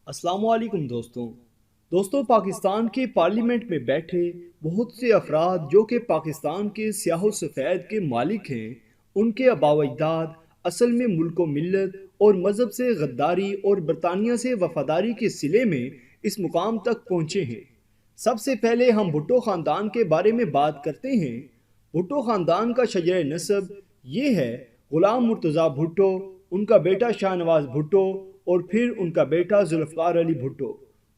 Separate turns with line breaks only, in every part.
السلام علیکم دوستوں پاکستان کے پارلیمنٹ میں بیٹھے بہت سے افراد جو کہ پاکستان کے سیاہ و سفید کے مالک ہیں، ان کے آباء و اجداد اصل میں ملک و ملت اور مذہب سے غداری اور برطانیہ سے وفاداری کے صلے میں اس مقام تک پہنچے ہیں۔ سب سے پہلے ہم بھٹو خاندان کے بارے میں بات کرتے ہیں۔ بھٹو خاندان کا شجرہ نسب یہ ہے: غلام مرتضیٰ بھٹو، ان کا بیٹا شاہ نواز بھٹو، اور پھر ان کا بیٹا ذوالفقار علی بھٹو۔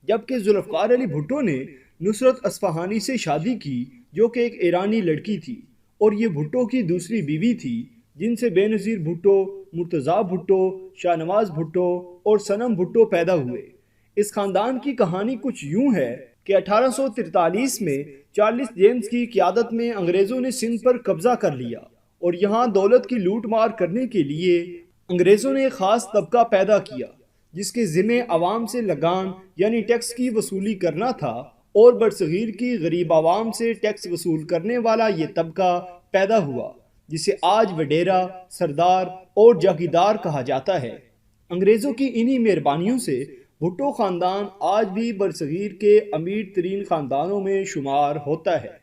جبکہ ذوالفقار علی بھٹو نے نصرت اصفہانی سے شادی کی جو کہ ایک ایرانی لڑکی تھی، اور یہ بھٹو کی دوسری بیوی تھی، جن سے بے نظیر بھٹو، مرتضیٰ بھٹو، شاہ نواز بھٹو اور صنم بھٹو پیدا ہوئے۔ اس خاندان کی کہانی کچھ یوں ہے کہ 1843 میں چارلس جیمز کی قیادت میں انگریزوں نے سندھ پر قبضہ کر لیا، اور یہاں دولت کی لوٹ مار کرنے کے لیے انگریزوں نے ایک خاص طبقہ پیدا کیا جس کے ذمہ عوام سے لگان یعنی ٹیکس کی وصولی کرنا تھا، اور برصغیر کی غریب عوام سے ٹیکس وصول کرنے والا یہ طبقہ پیدا ہوا جسے آج وڈیرا، سردار اور جاگیردار کہا جاتا ہے۔ انگریزوں کی انہی مہربانیوں سے بھٹو خاندان آج بھی برصغیر کے امیر ترین خاندانوں میں شمار ہوتا ہے۔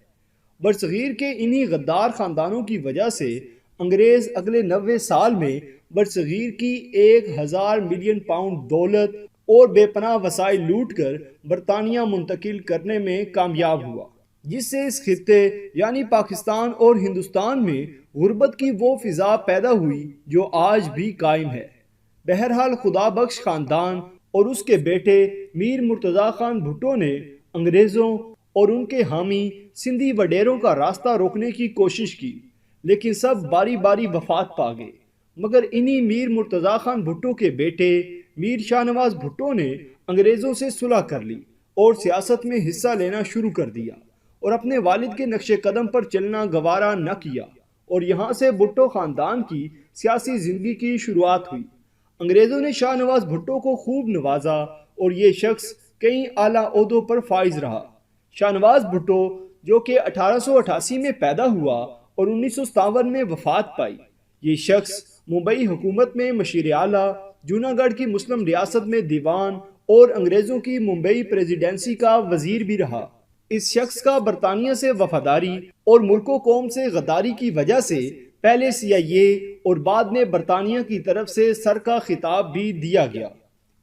برصغیر کے انہی غدار خاندانوں کی وجہ سے انگریز اگلے 90 سال میں برصغیر کی 1000 ملین پاؤنڈ دولت اور بے پناہ وسائل لوٹ کر برطانیہ منتقل کرنے میں کامیاب ہوا، جس سے اس خطے یعنی پاکستان اور ہندوستان میں غربت کی وہ فضا پیدا ہوئی جو آج بھی قائم ہے۔ بہرحال خدا بخش خاندان اور اس کے بیٹے میر مرتضیٰ خان بھٹو نے انگریزوں اور ان کے حامی سندھی وڈیروں کا راستہ روکنے کی کوشش کی، لیکن سب باری باری وفات پا گئے۔ مگر انہی میر مرتضیٰ خان بھٹو کے بیٹے میر شاہ نواز بھٹو نے انگریزوں سے صلح کر لی اور سیاست میں حصہ لینا شروع کر دیا، اور اپنے والد کے نقش قدم پر چلنا گوارا نہ کیا، اور یہاں سے بھٹو خاندان کی سیاسی زندگی کی شروعات ہوئی۔ انگریزوں نے شاہ نواز بھٹو کو خوب نوازا اور یہ شخص کئی اعلیٰ عہدوں پر فائز رہا۔ شاہ نواز بھٹو جو کہ 1888 میں پیدا ہوا اور 1957 میں وفات پائی، یہ شخص ممبئی حکومت میں مشیر اعلیٰ، جوناگڑھ کی مسلم ریاست میں دیوان اور انگریزوں کی ممبئی پریزیڈنسی کا وزیر بھی رہا۔ اس شخص کا برطانیہ سے وفاداری اور ملک و قوم سے غداری کی وجہ سے پہلے CIA اور بعد میں برطانیہ کی طرف سے سر کا خطاب بھی دیا گیا۔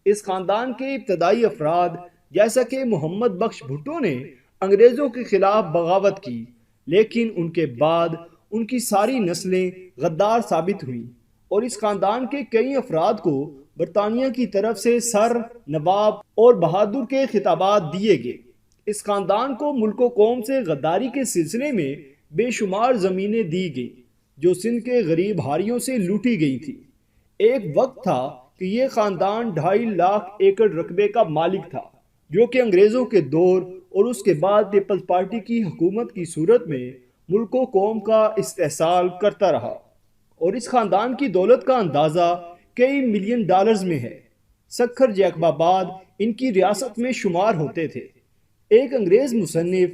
اس خاندان کے ابتدائی افراد جیسا کہ محمد بخش بھٹو نے انگریزوں کے خلاف بغاوت کی، لیکن ان کے بعد ان کی ساری نسلیں غدار ثابت ہوئیں، اور اس خاندان کے کئی افراد کو برطانیہ کی طرف سے سر، نواب اور بہادر کے خطابات دیے گئے۔ اس خاندان کو ملک و قوم سے غداری کے سلسلے میں بے شمار زمینیں دی گئیں جو سندھ کے غریب ہاریوں سے لوٹی گئی تھی۔ ایک وقت تھا کہ یہ خاندان 2.5 لاکھ ایکڑ رقبے کا مالک تھا، جو کہ انگریزوں کے دور اور اس کے بعد پیپلز پارٹی کی حکومت کی صورت میں ملک و قوم کا استحصال کرتا رہا، اور اس خاندان کی دولت کا اندازہ کئی ملین ڈالرز میں ہے۔ سکھر جیکب آباد ان کی ریاست میں شمار ہوتے تھے۔ ایک انگریز مصنف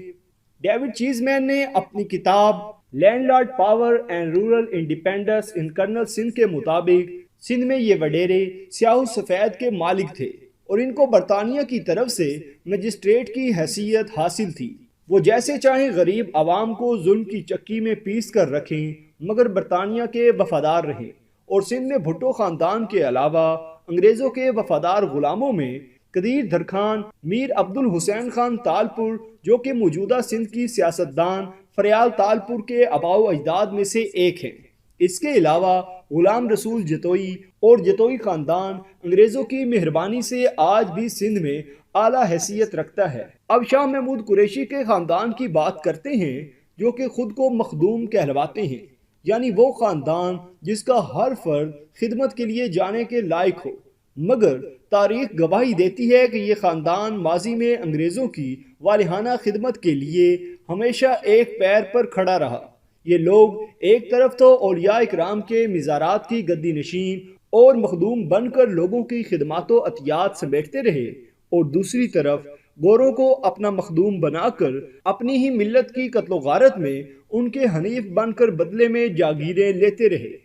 ڈیوڈ چیزمین نے اپنی کتاب landlord power and rural independence in colonial Sindh کے مطابق سندھ میں یہ وڈیرے سیاہ و سفید کے مالک تھے، اور ان کو برطانیہ کی طرف سے مجسٹریٹ کی حیثیت حاصل تھی۔ وہ جیسے چاہیں غریب عوام کو ظلم کی چکی میں پیس کر رکھیں، مگر برطانیہ کے وفادار رہیں۔ اور سندھ میں بھٹو خاندان کے علاوہ انگریزوں کے وفادار غلاموں میں قدیر دھرخان، میر عبد الحسین خان تالپور جو کہ موجودہ سندھ کی سیاستدان فریال تالپور کے آباء و اجداد میں سے ایک ہیں۔ اس کے علاوہ غلام رسول جتوئی اور جتوئی خاندان انگریزوں کی مہربانی سے آج بھی سندھ میں اعلیٰ حیثیت رکھتا ہے۔ اب شاہ محمود قریشی کے خاندان کی بات کرتے ہیں جو کہ خود کو مخدوم کہلواتے ہیں، یعنی وہ خاندان جس کا ہر فرد خدمت کے لیے جانے کے لائق ہو۔ مگر تاریخ گواہی دیتی ہے کہ یہ خاندان ماضی میں انگریزوں کی والہانہ خدمت کے لیے ہمیشہ ایک پیر پر کھڑا رہا۔ یہ لوگ ایک طرف تو اولیاء اکرام کے مزارات کی گدی نشین اور مخدوم بن کر لوگوں کی خدمات و عطیات سمیٹتے رہے، اور دوسری طرف گوروں کو اپنا مخدوم بنا کر اپنی ہی ملت کی قتل و غارت میں ان کے حنیف بن کر بدلے میں جاگیریں لیتے رہے۔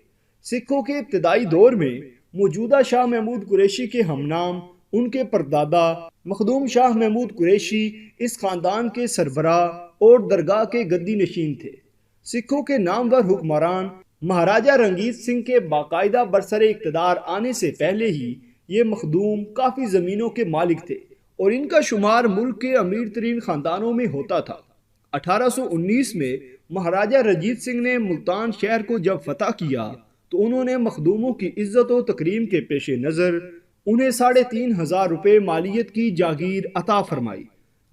سکھوں کے ابتدائی دور میں موجودہ شاہ محمود قریشی کے ہم نام ان کے پردادا مخدوم شاہ محمود قریشی اس خاندان کے سربراہ اور درگاہ کے گدی نشین تھے۔ سکھوں کے نامور حکمران مہاراجہ رنگیت سنگھ کے باقاعدہ برسر اقتدار آنے سے پہلے ہی یہ مخدوم کافی زمینوں کے مالک تھے اور ان کا شمار ملک کے امیر ترین خاندانوں میں ہوتا تھا۔ 1819 میں مہاراجہ رنجیت سنگھ نے ملتان شہر کو جب فتح کیا تو انہوں نے مخدوموں کی عزت و تکریم کے پیش نظر انہیں 3,500 روپے مالیت کی جاگیر عطا فرمائی،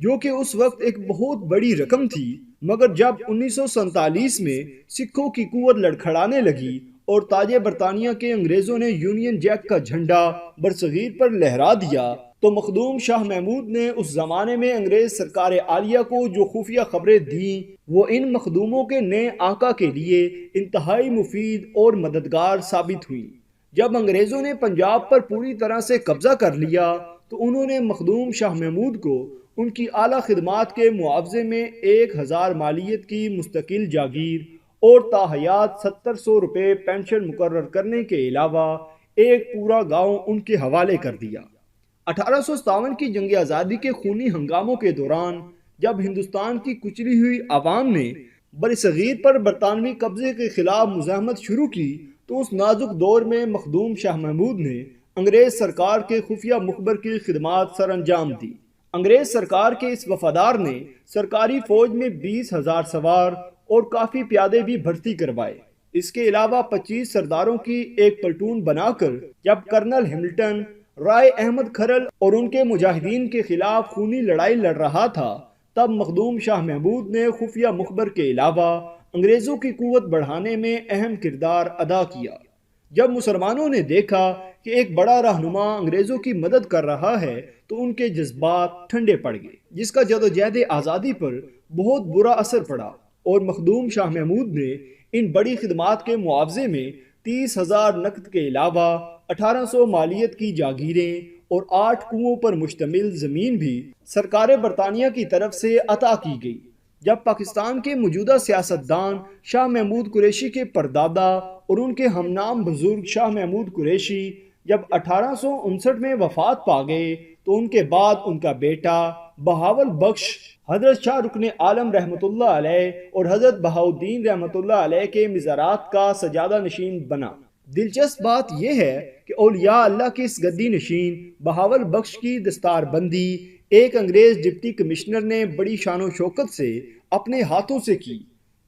جو کہ اس وقت ایک بہت بڑی رقم تھی۔ مگر جب 1947 میں سکھوں کی قوت لڑکھڑانے لگی اور تاج برطانیہ کے انگریزوں نے یونین جیک کا جھنڈا برصغیر پر لہرا دیا تو مخدوم شاہ محمود نے اس زمانے میں انگریز سرکار عالیہ کو جو خفیہ خبریں دیں وہ ان مخدوموں کے نئے آقا کے لیے انتہائی مفید اور مددگار ثابت ہوئیں۔ جب انگریزوں نے پنجاب پر پوری طرح سے قبضہ کر لیا تو انہوں نے مخدوم شاہ محمود کو ان کی اعلیٰ خدمات کے معاوضے میں 1,000 مالیت کی مستقل جاگیر اور تاحیات 700 روپے پینشن مقرر کرنے کے علاوہ ایک پورا گاؤں ان کے حوالے کر دیا۔ 1857 کی جنگ آزادی کے خونی ہنگاموں کے دوران جب ہندوستان کی کچلی ہوئی عوام نے برصغیر پر برطانوی قبضے کے خلاف مزاحمت شروع کی تو اس نازک دور میں مخدوم شاہ محمود نے انگریز سرکار کے خفیہ مخبر کی خدمات سر انجام دی۔ انگریز سرکار کے اس وفادار نے سرکاری فوج میں 20,000 سوار اور کافی پیادے بھی بھرتی کروائے۔ اس کے علاوہ 25 سرداروں کی ایک پلٹون بنا کر جب کرنل ہیملٹن رائے احمد کھرل اور ان کے مجاہدین کے خلاف خونی لڑائی لڑ رہا تھا تب مخدوم شاہ محمود نے خفیہ مخبر کے علاوہ انگریزوں کی قوت بڑھانے میں اہم کردار ادا کیا۔ جب مسلمانوں نے دیکھا کہ ایک بڑا رہنما انگریزوں کی مدد کر رہا ہے تو ان کے جذبات ٹھنڈے پڑ گئے، جس کا جدوجہد آزادی پر بہت برا اثر پڑا اور مخدوم شاہ محمود نے ان بڑی خدمات کے معاوضے میں 30,000 نقد کے علاوہ 1,800 مالیت کی جاگیریں اور 8 کنوؤں پر مشتمل زمین بھی سرکار برطانیہ کی طرف سے عطا کی گئی۔ جب پاکستان کے موجودہ سیاستدان شاہ محمود قریشی کے پردادا اور ان کے ہم نام بزرگ شاہ محمود قریشی جب 1859 میں وفات پا گئے تو ان کے بعد ان کا بیٹا بہاول بخش حضرت شاہ رکن عالم رحمۃ اللہ علیہ اور حضرت بہاؤالدین رحمۃ اللہ علیہ کے مزارات کا سجادہ نشین بنا۔ دلچسپ بات یہ ہے کہ اولیاء اللہ کے اس گدی نشین بہاول بخش کی دستار بندی ایک انگریز ڈپٹی کمشنر نے بڑی شان و شوکت سے اپنے ہاتھوں سے کی۔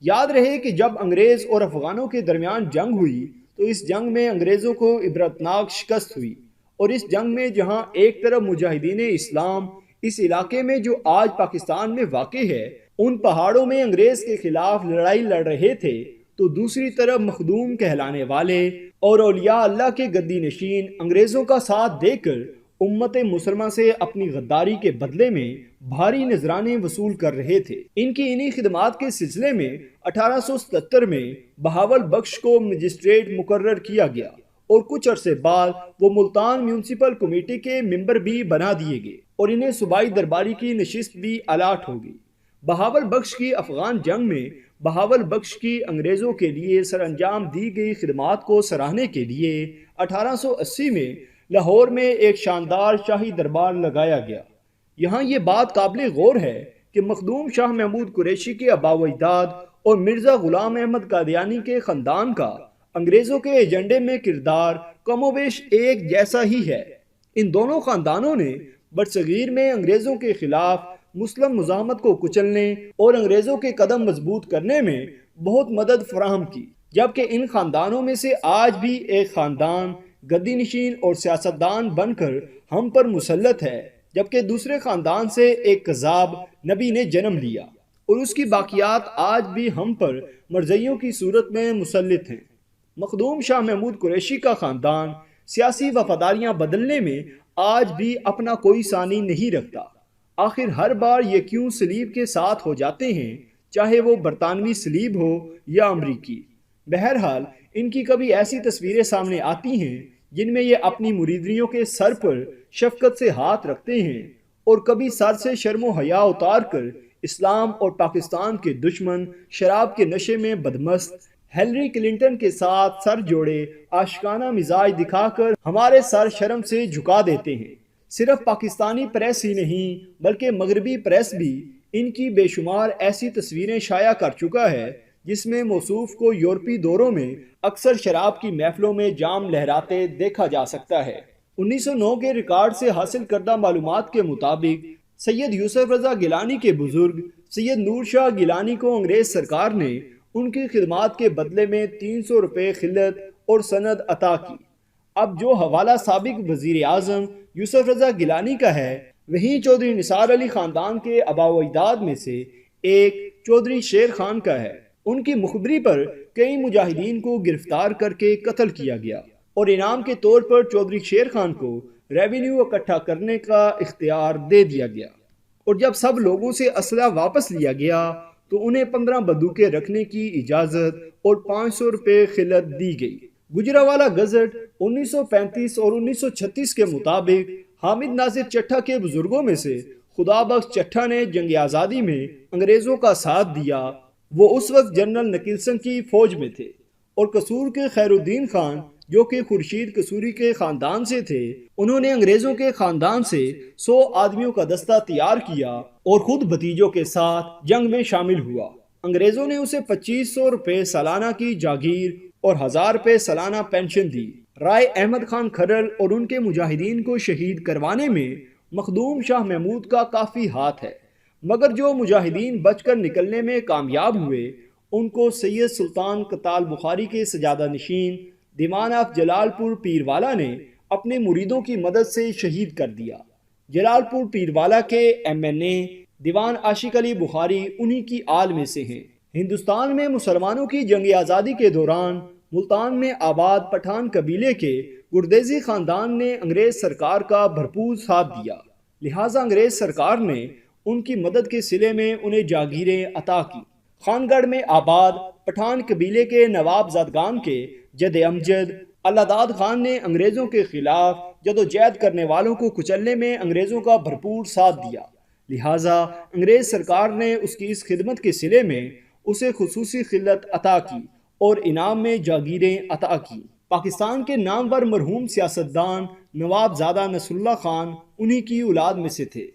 یاد رہے کہ جب انگریز اور افغانوں کے درمیان جنگ ہوئی تو اس جنگ میں انگریزوں کو عبرتناک شکست ہوئی، اور اس جنگ میں جہاں ایک طرف مجاہدین اسلام اس علاقے میں جو آج پاکستان میں واقع ہے ان پہاڑوں میں انگریز کے خلاف لڑائی لڑ رہے تھے تو دوسری طرف مخدوم کہلانے والے اور اولیاء اللہ کے گدی نشین انگریزوں کا ساتھ دے کر امت مسلمہ سے اپنی غداری کے بدلے میں بھاری نذرانے وصول کر رہے تھے۔ ان کی انہی خدمات کے سلسلے میں 1877 میں بہاول بخش کو مجسٹریٹ مقرر کیا گیا اور کچھ عرصے بعد وہ ملتان میونسپل کمیٹی کے ممبر بھی بنا دیے گئے اور انہیں صوبائی درباری کی نشست بھی الاٹ ہو گئی۔ بہاول بخش کی افغان جنگ میں بہاول بخش کی انگریزوں کے لیے سر انجام دی گئی خدمات کو سراہنے کے لیے 1880 میں لاہور میں ایک شاندار شاہی دربار لگایا گیا۔ یہاں یہ بات قابل غور ہے کہ مخدوم شاہ محمود قریشی کے آباء و اجداد اور مرزا غلام احمد قادیانی کے خاندان کا انگریزوں کے ایجنڈے میں کردار کم و بیش ایک جیسا ہی ہے۔ ان دونوں خاندانوں نے برصغیر میں انگریزوں کے خلاف مسلم مزاحمت کو کچلنے اور انگریزوں کے قدم مضبوط کرنے میں بہت مدد فراہم کی، جبکہ ان خاندانوں میں سے آج بھی ایک خاندان گدی نشین اور سیاستدان بن کر ہم پر مسلط ہے، جبکہ دوسرے خاندان سے ایک کذاب نبی نے جنم لیا اور اس کی باقیات آج بھی ہم پر مرزیوں کی صورت میں مسلط ہیں۔ مخدوم شاہ محمود قریشی کا خاندان سیاسی وفاداریاں بدلنے میں آج بھی اپنا کوئی ثانی نہیں رکھتا۔ آخر ہر بار یہ کیوں صلیب کے ساتھ ہو جاتے ہیں، چاہے وہ برطانوی صلیب ہو یا امریکی؟ بہرحال ان کی کبھی ایسی تصویریں سامنے آتی ہیں جن میں یہ اپنی مریدریوں کے سر پر شفقت سے ہاتھ رکھتے ہیں اور کبھی سر سے شرم و حیا اتار کر اسلام اور پاکستان کے دشمن شراب کے نشے میں بدمست ہیلری کلنٹن کے ساتھ سر جوڑے عاشقانہ مزاج دکھا کر ہمارے سر شرم سے جھکا دیتے ہیں۔ صرف پاکستانی پریس ہی نہیں بلکہ مغربی پریس بھی ان کی بے شمار ایسی تصویریں شائع کر چکا ہے جس میں موصوف کو یورپی دوروں میں اکثر شراب کی محفلوں میں جام لہراتے دیکھا جا سکتا ہے۔ 1909 کے ریکارڈ سے حاصل کردہ معلومات کے مطابق سید یوسف رضا گیلانی کے بزرگ سید نور شاہ گیلانی کو انگریز سرکار نے ان کی خدمات کے بدلے میں 300 روپے خلعت اور سند عطا کی۔ اب جو حوالہ سابق وزیر اعظم یوسف رضا گیلانی کا ہے وہیں چودھری نثار علی خاندان کے آباء و اجداد میں سے ایک چودھری شیر خان کا ہے۔ ان کی مخبری پر کئی مجاہدین کو گرفتار کر کے قتل کیا گیا اور انعام کے طور پر چودھری شیر خان کو ریونیو اکٹھا کرنے کا اختیار دے دیا گیا، اور جب سب لوگوں سے اسلحہ واپس لیا گیا تو انہیں 15 بندوقیں رکھنے کی اجازت اور 500 روپے خلعت دی گئی۔ گجرانوالہ گزٹ 1935 اور 1936 کے مطابق حامد ناصر چٹھا کے بزرگوں میں سے خدا بخش چٹھا نے جنگ آزادی میں انگریزوں کا ساتھ دیا۔ وہ اس وقت جنرل نکلسن کی فوج میں تھے، اور قصور کے خیر الدین خان جو کہ خورشید قصوری کے خاندان سے تھے، انہوں نے انگریزوں کے خاندان سے 100 آدمیوں کا دستہ تیار کیا اور خود بھتیجوں کے ساتھ جنگ میں شامل ہوا۔ انگریزوں نے اسے 2500 روپے سالانہ کی جاگیر اور 1000 روپے سالانہ پینشن دی۔ رائے احمد خان کھرل اور ان کے مجاہدین کو شہید کروانے میں مخدوم شاہ محمود کا کافی ہاتھ ہے، مگر جو مجاہدین بچ کر نکلنے میں کامیاب ہوئے ان کو سید سلطان کتال بخاری کے سجادہ نشین دیوان آف جلال پور پیروالا نے اپنے مریدوں کی مدد سے شہید کر دیا۔ جلال پور پیروالا کے ایم این اے دیوان عاشق علی بخاری انہی کی آل میں سے ہیں۔ ہندوستان میں مسلمانوں کی جنگ آزادی کے دوران ملتان میں آباد پٹھان قبیلے کے گردیزی خاندان نے انگریز سرکار کا بھرپور ساتھ دیا، لہٰذا انگریز سرکار نے ان کی مدد کے صلے میں انہیں جاگیریں عطا کی۔ خان گڑھ میں آباد پٹھان قبیلے کے نواب زادگان کے جد امجد اللہ داد خان نے انگریزوں کے خلاف جدوجہد کرنے والوں کو کچلنے میں انگریزوں کا بھرپور ساتھ دیا، لہٰذا انگریز سرکار نے اس کی اس خدمت کے صلے میں اسے خصوصی خلعت عطا کی اور انعام میں جاگیریں عطا کی۔ پاکستان کے نامور مرحوم سیاستدان نواب زادہ نصر اللہ خان انہی کی اولاد میں سے تھے۔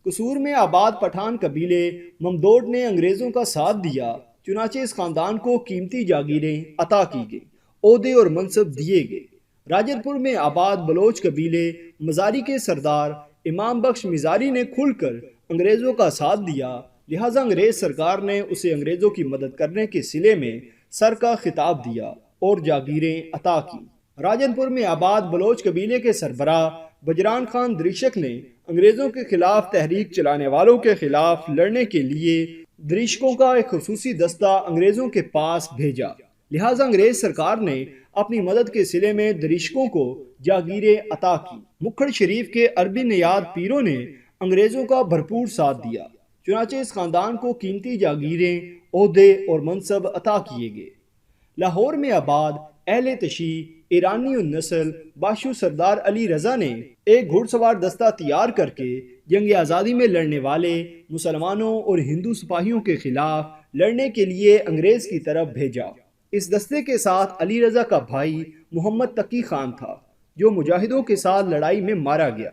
قصور میں آباد پٹھان قبیلے ممدوڈ نے انگریزوں کا ساتھ دیا، چنانچہ اس خاندان کو قیمتی جاگیریں عطا کی گئیں، عہدے اور منصب دیے گئے۔ راجن پور میں آباد بلوچ قبیلے مزاری کے سردار امام بخش مزاری نے کھل کر انگریزوں کا ساتھ دیا، لہٰذا انگریز سرکار نے اسے انگریزوں کی مدد کرنے کے صلے میں سر کا خطاب دیا اور جاگیریں عطا کی۔ راجن پور میں آباد بلوچ قبیلے کے سربراہ بجران خان دریشک نے انگریزوں کے خلاف تحریک چلانے والوں کے خلاف لڑنے کے لیے دریشکوں کا ایک خصوصی دستہ انگریزوں کے پاس بھیجا، لہٰذا انگریز سرکار نے اپنی مدد کے صلے میں دریشکوں کو جاگیریں عطا کی۔ مکھڑ شریف کے عربی نیاد پیروں نے انگریزوں کا بھرپور ساتھ دیا، چنانچہ اس خاندان کو قیمتی جاگیریں، عہدے اور منصب عطا کیے گئے۔ لاہور میں آباد اہل تشیع ایرانی النسل باشو سردار علی رضا نے ایک گھڑ سوار دستہ تیار کر کے جنگ آزادی میں لڑنے والے مسلمانوں اور ہندو سپاہیوں کے خلاف لڑنے کے لیے انگریز کی طرف بھیجا۔ اس دستے کے ساتھ علی رضا کا بھائی محمد تقی خان تھا جو مجاہدوں کے ساتھ لڑائی میں مارا گیا۔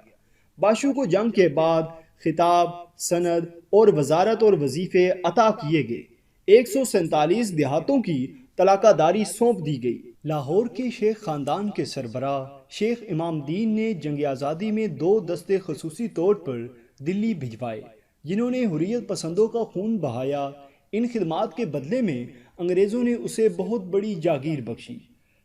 باشو کو جنگ کے بعد خطاب، سند اور وزارت اور وظیفے عطا کیے گئے۔ 147 دیہاتوں کی طلاقہ داری سونپ دی گئی۔ لاہور کے شیخ خاندان کے سربراہ شیخ امام دین نے جنگ آزادی میں 2 دستے خصوصی طور پر دلی بھجوائے جنہوں نے حریت پسندوں کا خون بہایا۔ ان خدمات کے بدلے میں انگریزوں نے اسے بہت بڑی جاگیر بخشی۔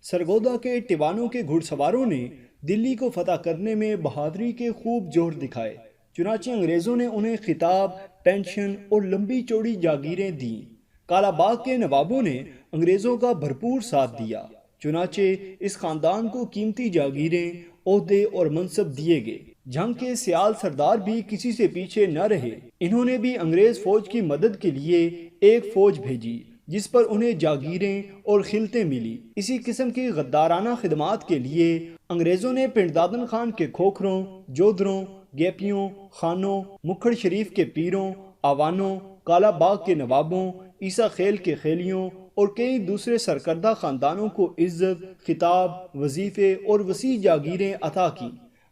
سرگودا کے ٹیوانوں کے گھڑ سواروں نے دلی کو فتح کرنے میں بہادری کے خوب جوہر دکھائے، چنانچہ انگریزوں نے انہیں خطاب، پینشن اور لمبی چوڑی جاگیریں دیں۔ کالا باغ کے نوابوں نے انگریزوں کا بھرپور ساتھ دیا، چنانچہ اس خاندان کو قیمتی جاگیریں، عہدے اور منصب دیے گئے۔ جنگ کے سیال سردار بھی کسی سے پیچھے نہ رہے، انہوں نے بھی انگریز فوج کی مدد کے لیے ایک فوج بھیجی جس پر انہیں جاگیریں اور خلعتیں ملی۔ اسی قسم کی غدارانہ خدمات کے لیے انگریزوں نے پنڈ دادن خان کے کھوکھروں، جودھروں، گیپیوں، خانوں، مکھڑ شریف کے پیروں، آوانوں، کالا باغ کے نوابوں، عیسیٰ خیل کے خیلیوں اور کئی دوسرے سرکردہ خاندانوں کو عزت، خطاب، وظیفے اور وسیع جاگیریں عطا کی۔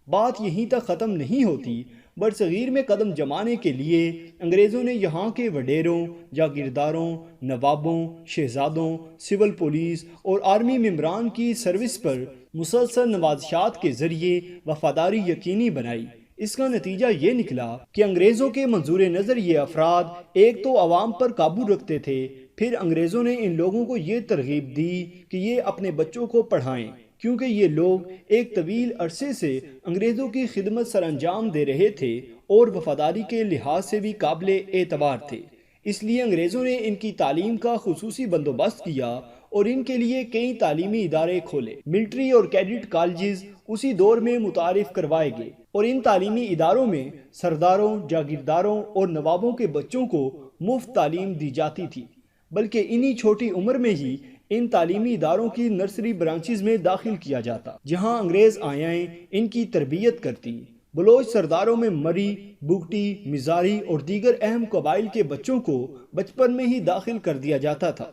بات یہیں تک ختم نہیں ہوتی۔ برصغیر میں قدم جمانے کے لیے انگریزوں نے یہاں کے وڈیروں، جاگیرداروں، نوابوں، شہزادوں، سول پولیس اور آرمی ممبران کی سروس پر مسلسل نوازشات کے ذریعے وفاداری یقینی بنائی۔ اس کا نتیجہ یہ نکلا کہ انگریزوں کے منظور نظر یہ افراد ایک تو عوام پر قابو رکھتے تھے، پھر انگریزوں نے ان لوگوں کو یہ ترغیب دی کہ یہ اپنے بچوں کو پڑھائیں، کیونکہ یہ لوگ ایک طویل عرصے سے انگریزوں کی خدمت سر انجام دے رہے تھے اور وفاداری کے لحاظ سے بھی قابل اعتبار تھے۔ اس لیے انگریزوں نے ان کی تعلیم کا خصوصی بندوبست کیا اور ان کے لیے کئی تعلیمی ادارے کھولے۔ ملٹری اور کیڈٹ کالجز اسی دور میں متعارف کروائے گئے اور ان تعلیمی اداروں میں سرداروں، جاگیرداروں اور نوابوں کے بچوں کو مفت تعلیم دی جاتی تھی، بلکہ انہی چھوٹی عمر میں ہی ان تعلیمی اداروں کی نرسری برانچز میں داخل کیا جاتا، جہاں انگریز آیائیں ان کی تربیت کرتی۔ بلوچ سرداروں میں مری، بگٹی، مزاری اور دیگر اہم قبائل کے بچوں کو بچپن میں ہی داخل کر دیا جاتا تھا۔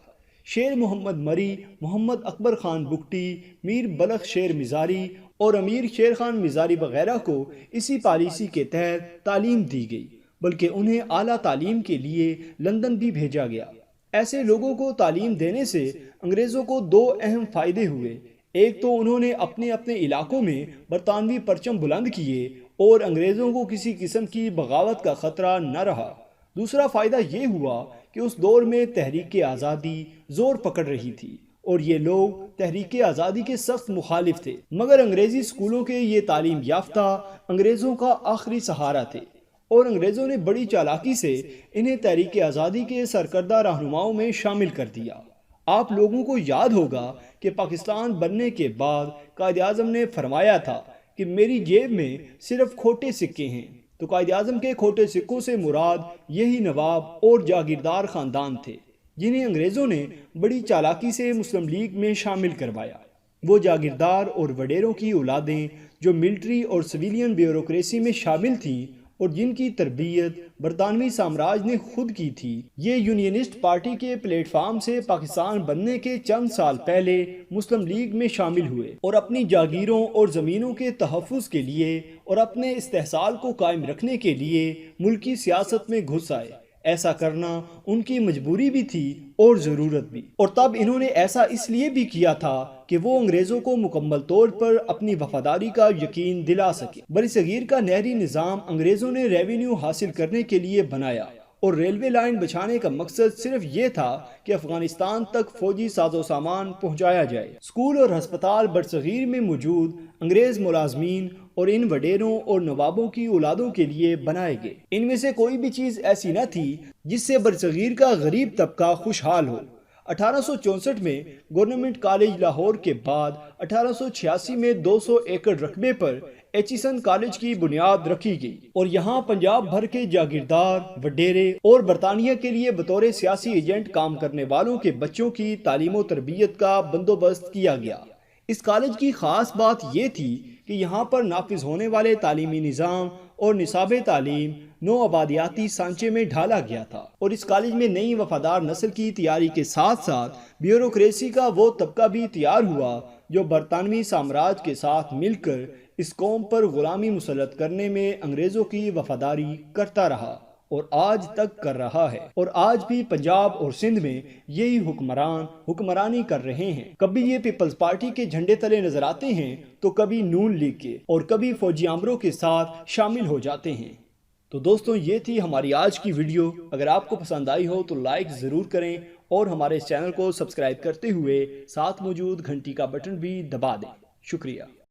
شیر محمد مری، محمد اکبر خان بگٹی، میر بلخ شیر مزاری اور امیر شیر خان مزاری وغیرہ کو اسی پالیسی کے تحت تعلیم دی گئی، بلکہ انہیں اعلیٰ تعلیم کے لیے لندن بھی بھیجا گیا۔ ایسے لوگوں کو تعلیم دینے سے انگریزوں کو دو اہم فائدے ہوئے۔ ایک تو انہوں نے اپنے اپنے علاقوں میں برطانوی پرچم بلند کیے اور انگریزوں کو کسی قسم کی بغاوت کا خطرہ نہ رہا۔ دوسرا فائدہ یہ ہوا کہ اس دور میں تحریک آزادی زور پکڑ رہی تھی اور یہ لوگ تحریک آزادی کے سخت مخالف تھے، مگر انگریزی اسکولوں کے یہ تعلیم یافتہ انگریزوں کا آخری سہارا تھے اور انگریزوں نے بڑی چالاکی سے انہیں تحریک آزادی کے سرکردہ رہنماؤں میں شامل کر دیا۔ آپ لوگوں کو یاد ہوگا کہ پاکستان بننے کے بعد قائد اعظم نے فرمایا تھا کہ میری جیب میں صرف کھوٹے سکے ہیں، تو قائد اعظم کے کھوٹے سکوں سے مراد یہی نواب اور جاگیردار خاندان تھے جنہیں انگریزوں نے بڑی چالاکی سے مسلم لیگ میں شامل کروایا۔ وہ جاگیردار اور وڈیروں کی اولادیں جو ملٹری اور سویلین بیوروکریسی میں شامل تھیں اور جن کی تربیت برطانوی سامراج نے خود کی تھی، یہ یونینسٹ پارٹی کے پلیٹ فارم سے پاکستان بننے کے چند سال پہلے مسلم لیگ میں شامل ہوئے اور اپنی جاگیروں اور زمینوں کے تحفظ کے لیے اور اپنے استحصال کو قائم رکھنے کے لیے ملکی سیاست میں گھس آئے۔ ایسا کرنا ان کی مجبوری بھی تھی اور ضرورت بھی، اور تب انہوں نے ایسا اس لیے بھی کیا تھا کہ وہ انگریزوں کو مکمل طور پر اپنی وفاداری کا یقین دلا سکے۔ برصغیر کا نہری نظام انگریزوں نے ریونیو حاصل کرنے کے لیے بنایا اور ریلوے لائن بچھانے کا مقصد صرف یہ تھا کہ افغانستان تک فوجی ساز و سامان پہنچایا جائے۔ اسکول اور ہسپتال برصغیر میں موجود انگریز ملازمین اور ان وڈیروں اور نوابوں کی اولادوں کے لیے بنائے گئے۔ ان میں سے کوئی بھی چیز ایسی نہ تھی جس سے برصغیر کا غریب طبقہ خوشحال ہو۔ 1864 میں گورنمنٹ کالج لاہور کے بعد 1886 میں 200 ایکڑ رقبے پر ایچیسن کالج کی بنیاد رکھی گئی اور یہاں پنجاب بھر کے جاگیردار، وڈیرے اور برطانیہ کے لیے بطور سیاسی ایجنٹ کام کرنے والوں کے بچوں کی تعلیم و تربیت کا بندوبست کیا گیا۔ اس کالج کی خاص بات یہ تھی کہ یہاں پر نافذ ہونے والے تعلیمی نظام اور نصاب تعلیم نو آبادیاتی سانچے میں ڈھالا گیا تھا، اور اس کالج میں نئی وفادار نسل کی تیاری کے ساتھ ساتھ بیوروکریسی کا وہ طبقہ بھی تیار ہوا جو برطانوی سامراج کے ساتھ مل کر اس قوم پر غلامی مسلط کرنے میں انگریزوں کی وفاداری کرتا رہا اور آج تک کر رہا ہے، اور آج بھی پنجاب اور سندھ میں یہی حکمران حکمرانی کر رہے ہیں۔ کبھی یہ پیپلز پارٹی کے جھنڈے تلے نظر آتے ہیں تو کبھی نون لیگ کے، اور کبھی فوجی امروں کے ساتھ شامل ہو جاتے ہیں۔ تو دوستوں، یہ تھی ہماری آج کی ویڈیو۔ اگر آپ کو پسند آئی ہو تو لائک ضرور کریں اور ہمارے اس چینل کو سبسکرائب کرتے ہوئے ساتھ موجود گھنٹی کا بٹن بھی دبا دیں۔ شکریہ۔